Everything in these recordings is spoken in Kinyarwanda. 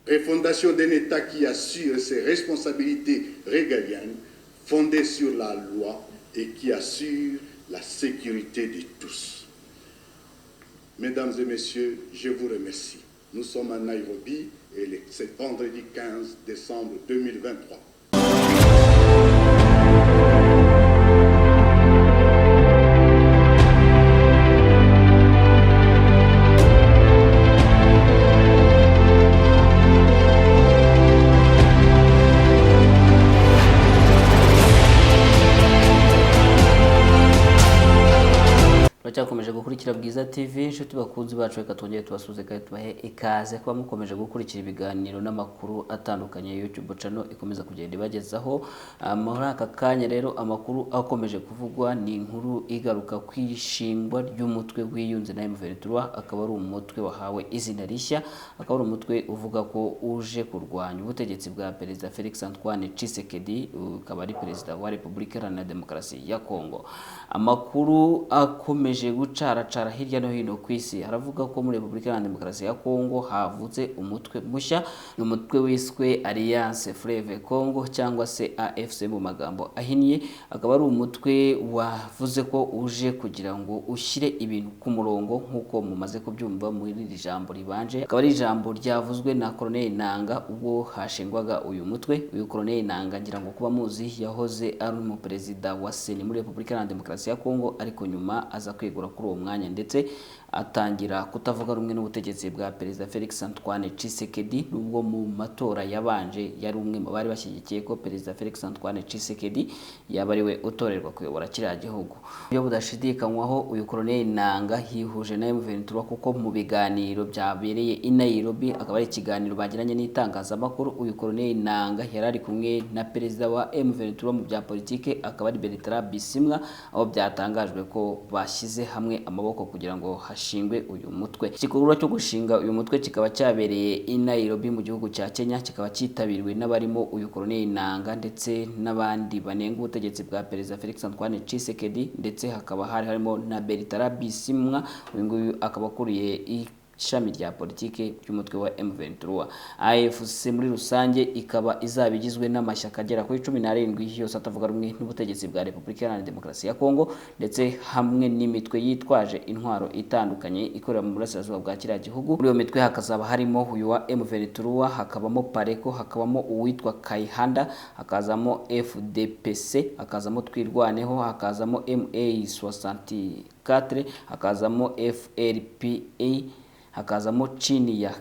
refondation d'un État qui assure ses responsabilités régaliennes, fondées sur la loi et qui assure la sécurité de tous. Mesdames et messieurs, je vous remercie. Nous sommes à Nairobi et c'est vendredi 15 décembre 2023. Turakomeje gukurikira Bwiza TV, inshuti bakunzi bacu, reka twongere tubasuze kandi tubahe ikaze kuba mukomeje gukurikira ibiganiro n'amakuru atandukanye YouTube channel ikomeza kugenda ibagezaho. Muri aka kanya rero amakuru akomeje kuvugwa ni inkuru igaruka kwishingwa ry'umutwe wiyunze na M23, akaba ari umutwe wahawe izina rishya, akaba ari umutwe uvuga ko uje kurwanya ubutegetsi bwa Perezida Felix Antoine Tshisekedi, akaba ari Perezida wa Repubulika Iharanira Demokarasi ya Kongo. Amakuru akomeje gucaracara hirya no hino ku isi, haravuga ko muri Repubulika Iharanira Demokarasi ya Kongo havutse umutwe mushya, umutwe wiswe Alliance Fleuve Congo cyangwa se AFC mu magambo ahinnye. Akaba ari umutwe wavuze ko uje kugira ngo ushyire ibintu ku murongo nk'uko mumaze kubyumva muri iri jambo ribanje. Akaba ari ijambo ryavuzwe na Colonel Nanga ubwo hashingwaga uyu mutwe. Uyu Colonel Nanga ngira ngo kuba muzi yahoze ari umuperezida wa Seni muri Repubulika Iharanira Demokarasi ya Kongo, ariko nyuma aza kwegura kuri uwo mwanya ndetse atangira kutavuga rumwe n'ubutegetsi bwa Perezida Felix Antoine Tshisekedi, nubwo mu matora yabanje yari umwe mu bari bashyigikiye ko Perezida Felix Antoine Tshisekedi yaba ari we utorerwa kuyobora kiriya gihugu. Iyo budashidikanywaho uyu Colonel Nanga yihuje na M23 kuko mu biganiro byabereye i Nairobi, akaba ari ikiganiro bagiranye n'itangazamakuru. Uyu Colonel Nanga yari ari kumwe na Perezida wa M23 mu bya politike, akaba ari Bertrand Bisimwa, aho byatangajwe ko bashyize hamwe amaboko kugira ngo hashingwe uyu mutwe. Igikorwa cyo gushinga uyu mutwe kikaba cyabereye i Nairobi mu gihugu cya Kenya, kikaba cyitabiriwe n'abarimo uyu Colonel Nanga ndetse n'abandi banenga ubutegetsi bwa Perezida Felix Antoine Tshisekedi, ndetse hakaba harimo na Bertrand Bisimwa, uyu nguyu akaba akuriye ishami rya politike ry'umutwe wa M23. AFC muri rusange ikaba izabigizwe n'amashyaka agera kuri 17 yose atavuga rumwe n'ubutegetsi bwa Repubulika Iharanira Demokarasi ya Kongo, ndetse hamwe n'imitwe yitwaje intwaro itandukanye ikorera mu burasirazuba bwa kiriya gihugu. Muri iyo mitwe hakazaba harimo uyu wa M23, hakabamo Pareko, hakabamo uwitwa Kaihanda, hakazamo FDPC, hakazamo Twirwaneho, hakazamo MA64, hakazamo FRPA, hakazamo chini ya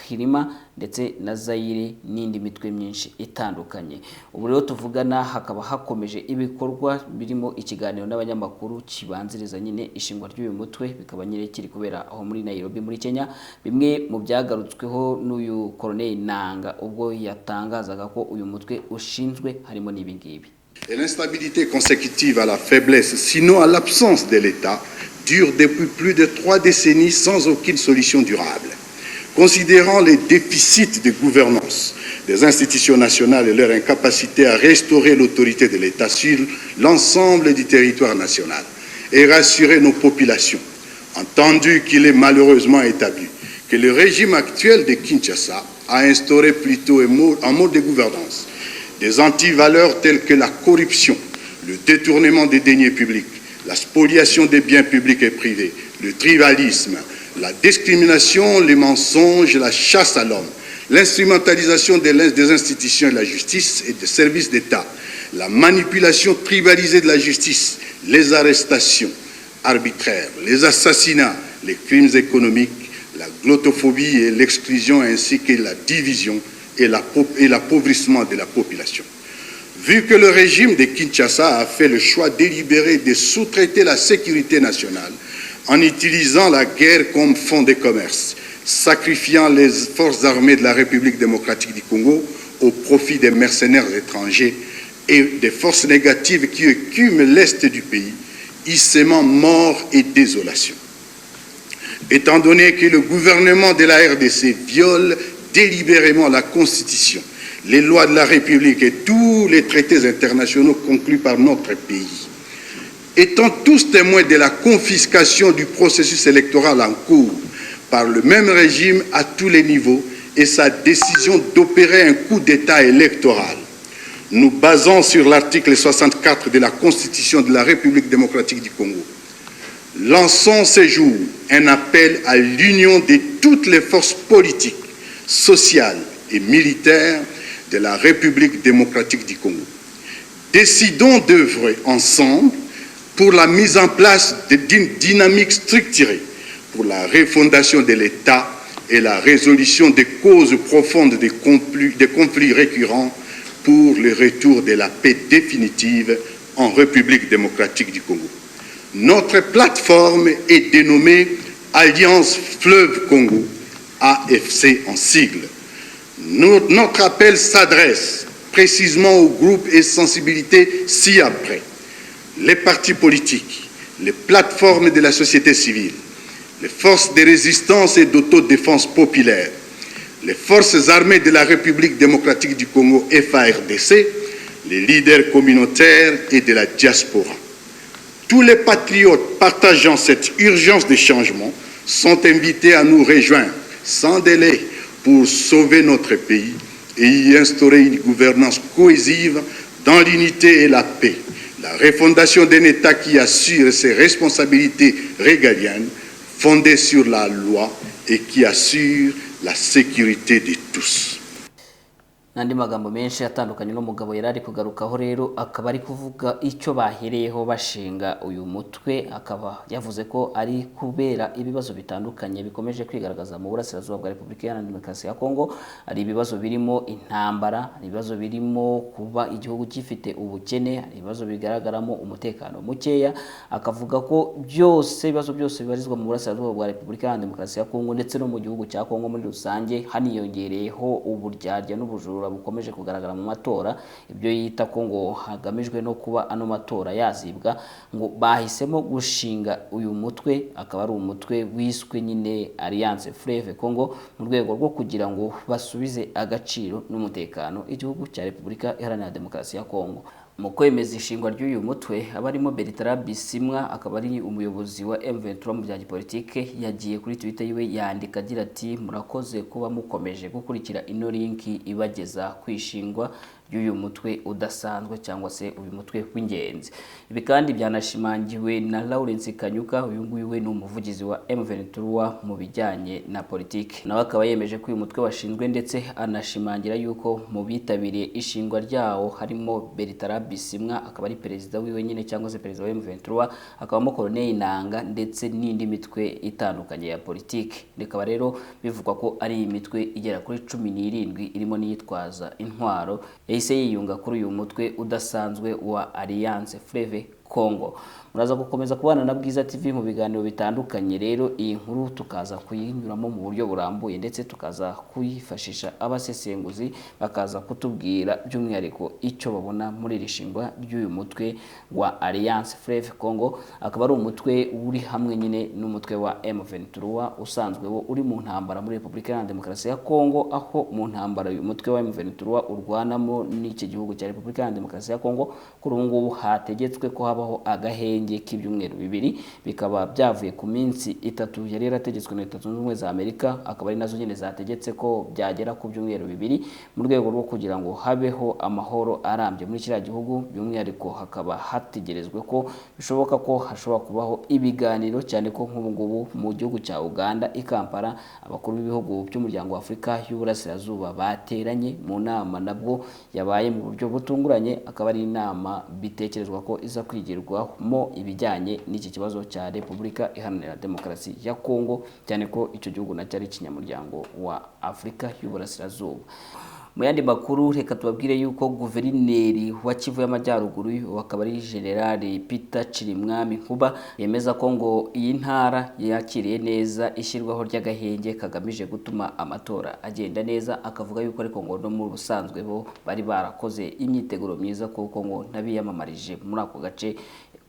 Kirima ndetse na Zaire n'indi mitwe myinshi itandukanye. Ubu rero tuvugana hakaba hakomeje ibikorwa birimo ikiganiro n'abanyamakuru kibanziriza nyine ishingwa ry'uyu mutwe, bikaba nyine kiri kubera aho muri Nairobi muri Kenya. Bimwe mu byagarutsweho n'uyu Colonel Nanga ubwo yatangazaga ko uyu mutwe ushinzwe harimo n'ibingibi. L'instabilité consécutive à la faiblesse, sinon à l'absence de l'État, dure depuis plus de 3 décennies sans aucune solution durable. Considérant les déficits de gouvernance des institutions nationales et leur incapacité à restaurer l'autorité de l'État sur l'ensemble du territoire national et rassurer nos populations, entendu qu'il est malheureusement établi que le régime actuel de Kinshasa a instauré plutôt un mode de gouvernance des antivaleurs telles que la corruption, le détournement des deniers publics, la spoliation des biens publics et privés, le tribalisme, la discrimination, les mensonges, la chasse à l'homme, l'instrumentalisation des institutions de la justice et des services d'État, la manipulation tribalisée de la justice, les arrestations arbitraires, les assassinats, les crimes économiques, la glottophobie et l'exclusion ainsi que la division et l'appauvrissement de la population. Vu que le régime de Kinshasa a fait le choix délibéré de sous-traiter la sécurité nationale en utilisant la guerre comme fonds de commerce, sacrifiant les forces armées de la République démocratique du Congo au profit des mercenaires étrangers et des forces négatives qui écument l'est du pays, y sèmant mort et désolation. Étant donné que le gouvernement de la RDC viole délibérément la Constitution, les lois de la République et tous les traités internationaux conclus par notre pays, étant tous témoins de la confiscation du processus électoral en cours par le même régime à tous les niveaux et sa décision d'opérer un coup d'État électoral, nous basant sur l'article 64 de la Constitution de la République démocratique du Congo, lançons ce jour un appel à l'union de toutes les forces politiques, sociales et militaires de la République démocratique du Congo. Décidons d'œuvrer ensemble pour la mise en place d'une dynamique structurée pour la refondation de l'État et la résolution des causes profondes des conflits récurrents pour le retour de la paix définitive en République démocratique du Congo. Notre plateforme est dénommée Alliance Fleuve Congo, AFC en sigle. Notre appel s'adresse précisément aux groupes et sensibilités ci-après. Les partis politiques, les plateformes de la société civile, les forces de résistance et d'autodéfense populaire, les forces armées de la République démocratique du Congo, FARDC, les leaders communautaires et de la diaspora. Tous les patriotes partageant cette urgence de changement sont invités à nous rejoindre sans délai pour sauver notre pays et y instaurer une gouvernance cohésive dans l'unité et la paix. La refondation d'un État qui assure ses responsabilités régaliennes, fondées sur la loi et qui assure la sécurité de tous. Nandi magambo menshi atandukanye n'umugabo yarari kugarukaho rero akaba ari kuvuga icyo bahereyeho bashinga uyu mutwe, akaba yavuze ko ari kubera ibibazo bitandukanye bikomeje kwigaragaza mu burasirazuba bwa Repubulika Iharanira Demokarasi ya Kongo. Ari ibibazo birimo intambara, ari ibibazo birimo kuba igihugu gifite ubukene, ari ibibazo bigaragaramo umutekano mukeya. Akavuga ko ibibazo byose bibarizwa mu burasirazuba bwa Repubulika Iharanira Demokarasi ya Kongo ndetse no mu gihugu cya Kongo muri rusange, haniyongereyeho uburyarya n'ubujura bukomeje kugaragara mu matora. Ibyo yita ko ngo hagamijwe no kuba ano matora yazibwa, ngo bahisemo gushinga uyu mutwe, akaba ari umutwe wiswe nyine Alliance Fleuve Congo, mu rwego rwo kugira ngo basubize agaciro n'umutekano igihugu cya Repubulika Iharanira Demokarasi ya Kongo. Mu kwemeza ishingwa ry'uyu mutwe abarimo Bertrand Bisimwa, akaba ari umuyobozi wa M23 mu bya politike, yagiye kuri Twitter yiwe yandika agira ati murakoze kuba mukomeje gukurikira ino link ibageza kwishingwa y'uyu mutwe udasanzwe cyangwa se uyu mutwe w'ingenzi. Ibi kandi byanashimangiwe na Lawrence Kanyuka, uyu nguyu we ni umuvugizi wa M23 mu bijyanye na politike. Nawe akaba yemeje ko uyu mutwe washinzwe ndetse anashimangira yuko mu bitabiriye ishingwa ryawo harimo Bertrand Bisimwa, akaba ari perezida wiwe nyine cyangwa se perezida wa M23, akabamo Colonel Nanga ndetse n'indi mitwe itandukanye ya politike. Rikaba rero bivugwa ko ari imitwe igera kuri 17 irimo niyitwaza intwaro yahise yiyunga kuri uyu mutwe udasanzwe wa Alliance Fleuve Congo. Muraza gukomeza kubana na Bwiza TV mu biganiro bitandukanye. Rero iyi nkuru tukaza kuyinyuramo mu buryo burambuye ndetse tukaza kuyifashisha abasesenguzi bakaza kutubwira by'umwihariko icyo babona muri rishingwa ry'uyu mutwe wa Alliance Fleuve Congo. Akaba ari umutwe uri hamwe nyine n'umutwe wa M23 usanzwe wo uri mu ntambara muri Repubulika Iharanira Demokarasi ya Kongo, aho mu ntambara uyu mutwe wa M23 urwanamo n'iki gihugu cya Repubulika Iharanira Demokarasi ya Kongo. Kuri ubu ngubu hategetswe ko habaho agahenge k'ibyumweru 2, bikaba byavuye ku minsi 3 yari yarategetswe na Leta Zunze Ubumwe za Amerika, akaba ari nazo nyine zategetse ko byagera ku byumweru 2 mu rwego rwo kugira ngo habeho amahoro arambye muri kiriya gihugu. By'umwihariko hakaba hategerezwe ko bishoboka ko hashobora kubaho ibiganiro, cyane ko nk'ubu ngubu mu gihugu cya Uganda i Kampala abakuru b'ibihugu by'umuryango wa Afurika y'Uburasirazuba bateranye mu nama nabwo yabaye mu buryo butunguranye. Akaba ari inama bitekerezwa ko iza kwigirwamo ibijyanye n'iki kibazo cya Repubulika Iharanira Demokarasi ya Kongo, cyane ko icyo gihugu nacyo ari ikinyamuryango wa Afurika y'Uburasirazuba. Mu yandi makuru reka tubabwire yuko guverineri wa Kivu y'Amajyaruguru akaba ari General Peter Chirimwami Nkuba yemeza ko ngo iyi ntara yakiriye neza ishyirwaho ry'agahenge kagamije gutuma amatora agenda neza. Akavuga yuko ariko ngo no mu busanzwe bo bari barakoze imyiteguro myiza kuko ngo nabiyamamarije muri ako gace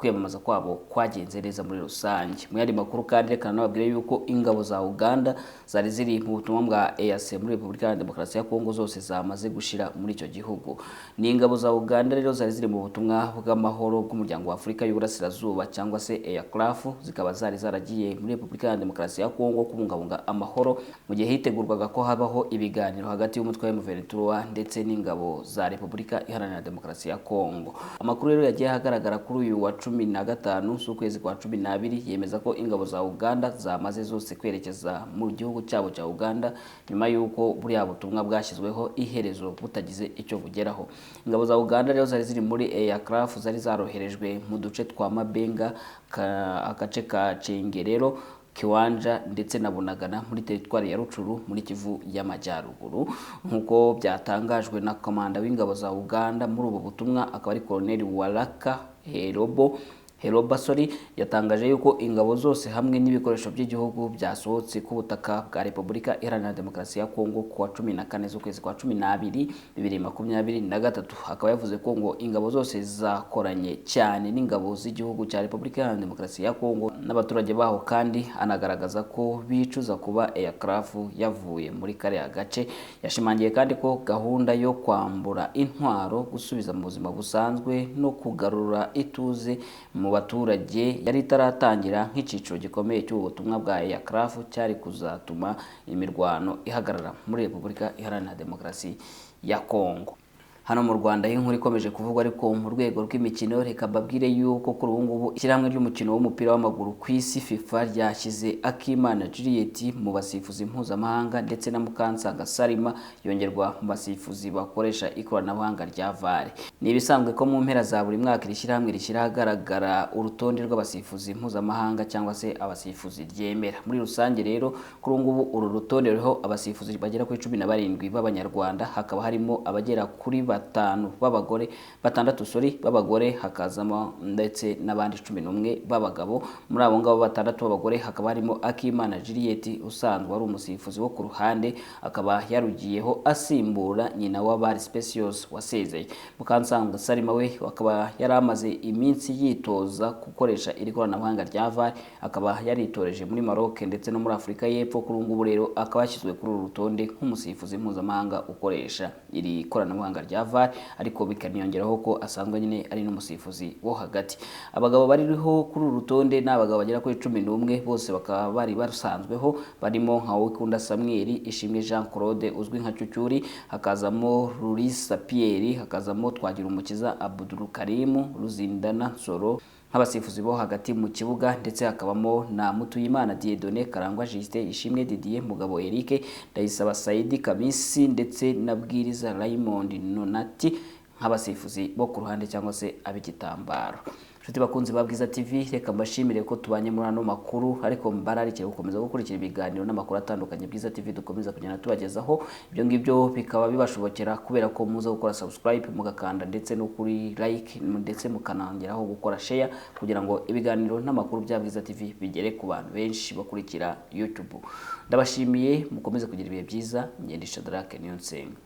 kwiyamamaza kwabo kwagenze neza muri rusange. Mu yandi makuru kandi reka nababwire yuko ingabo za Uganda zari ziri mu butumwa bwa EAC muri Repubulika ya Demokarasi ya Kongo zose zamaze gushira muri icyo gihugu. Ni ingabo za Uganda rero zari ziri mu butumwa bw'amahoro bw'umuryango wa Afurika y'Uburasirazuba cyangwa se EACRAF, zikaba zari zaragiye muri Repubulika ya Demokarasi ya Kongo kubungabunga amahoro mu gihe hitegurwaga ko habaho ibiganiro hagati y'umutwe wa M23 ndetse n'ingabo za Repubulika Iharanira Demokarasi ya Kongo. Amakuru rero yagiye hagaragara kuri uyu wa 15 z'ukwezi kwa 12 yemeza ko ingabo za Uganda zamaze zose kwerekeza mu gihugu cyabo cya Uganda nyuma y'uko buriya butumwa bwashyizweho iherezo butagize icyo bugeraho. Ingabo za Uganda rero zari ziri muri EACRAF zari zaroherejwe mu duce twa Mabenga, agace ka Cengerero, Kiwanja ndetse na Bunagana muri teritwari ya Rucuru muri Kivu y'Amajyaruguru, nkuko byatangajwe na komanda w'ingabo za Uganda muri ubu butumwa akaba ari Colonel Waraka Heroba yatangaje yuko ingabo zose hamwe n'ibikoresho by'igihugu byasohotse ku butaka bwa Repubulika Iharanira Demokarasi ya Kongo ku wa 14 z'ukwezi kwa 12 2023. Akaba yavuze ko ngo ingabo zose zakoranye cyane n'ingabo z'igihugu cya Repubulika Iharanira Demokarasi ya Kongo n'abaturage baho, kandi anagaragaza ko bicuza kuba EACRAF yavuye muri kariya gace. Yashimangiye kandi ko gahunda yo kwambura intwaro, gusubiza mu buzima busanzwe no kugarura ituze mu baturage yari itaratangira nk'iciciro gikomeye cy'ubutumwa bwa EACRAF cyari kuzatuma imirwano ihagarara muri Repubulika Iharanira Demokarasi ya Kongo. Hano mu Rwanda inkuru ikomeje kuvugwa ariko mu rwego rw'imikino, reka mbabwire yuko kuri ubu ngubu ishyirahamwe ry'umukino w'umupira w'amaguru ku isi FIFA ryashyize Akimana Juliet mu basifuzi mpuzamahanga ndetse na Mukansanga Salima yongerwa mu basifuzi bakoresha ikoranabuhanga rya VAR. Ni ibisanzwe ko mu mpera za buri mwaka ishyirahamwe rishyira ahagaragara urutonde rw'abasifuzi mpuzamahanga cyangwa se abasifuzi ryemera. Muri rusange rero kuri ubu ngubu uru rutonde ruriho abasifuzi bagera kuri 17 b'Abanyarwanda, hakaba harimo abagera kuri batandatu b'abagore, hakazamo ndetse n'abandi 11 b'abagabo. Muri abo ngabo batandatu b'abagore hakaba harimo Akimana Juliet usanzwe ari umusifuzi wo ku ruhande, akaba yarugiyeho asimbura nyina wa Bari Specials wasezeye. Mukansanga Salima we akaba yari amaze iminsi yitoza gukoresha iri koranabuhanga rya VAR, akaba yaritoreje muri Maroc ndetse no muri Afurika y'Epfo. Kuri ubu rero akaba yashyizwe kuri uru rutonde nk'umusifuzi mpuzamahanga ukoresha iri koranabuhanga rya VAR, ariko bikaniyongeraho ko asanzwe nyine ari n'umusifuzi wo hagati. Abagabo bariho kuri uru rutonde n'abagabo bagera kuri 11, bose bakaba bari barusanzweho, barimo nka Wikunda Samuel, Ishimwe Jean Claude uzwi nka Cyucyuri, hakazamo Rurisa Pierre, hakazamo Twagirumukiza Abdul Karim, Ruzindana Nsoro nk'abasifuzi bo hagati mu kibuga, ndetse hakabamo na Mutuyimana Dieudonné, Karangwa Justin, Ishimwe Didier, Mugabo Eric, Ndayisaba Saidi Kamisi ndetse na Bwiriza Raymond Nonati nk'abasifuzi bo ku ruhande cyangwa se ab'igitambaro. Nshuti bakunzi ba Bwiza TV, reka mbashimire ko tubanye muri ano makuru, ariko mbararikire gukomeza gukurikira ibiganiro n'amakuru atandukanye Bwiza TV dukomeza kugenda tubagezaho. Ibyo ngibyo bikaba bibashobokera kubera ko muza gukora subscribe, mugakanda ndetse no kuri like, ndetse mukanangeraho gukora share kugira ngo ibiganiro n'amakuru bya Bwiza TV bigere ku bantu benshi bakurikira YouTube. Ndabashimiye, mukomeze kugira ibihe byiza. Ngendisha Drake Niyonsenga.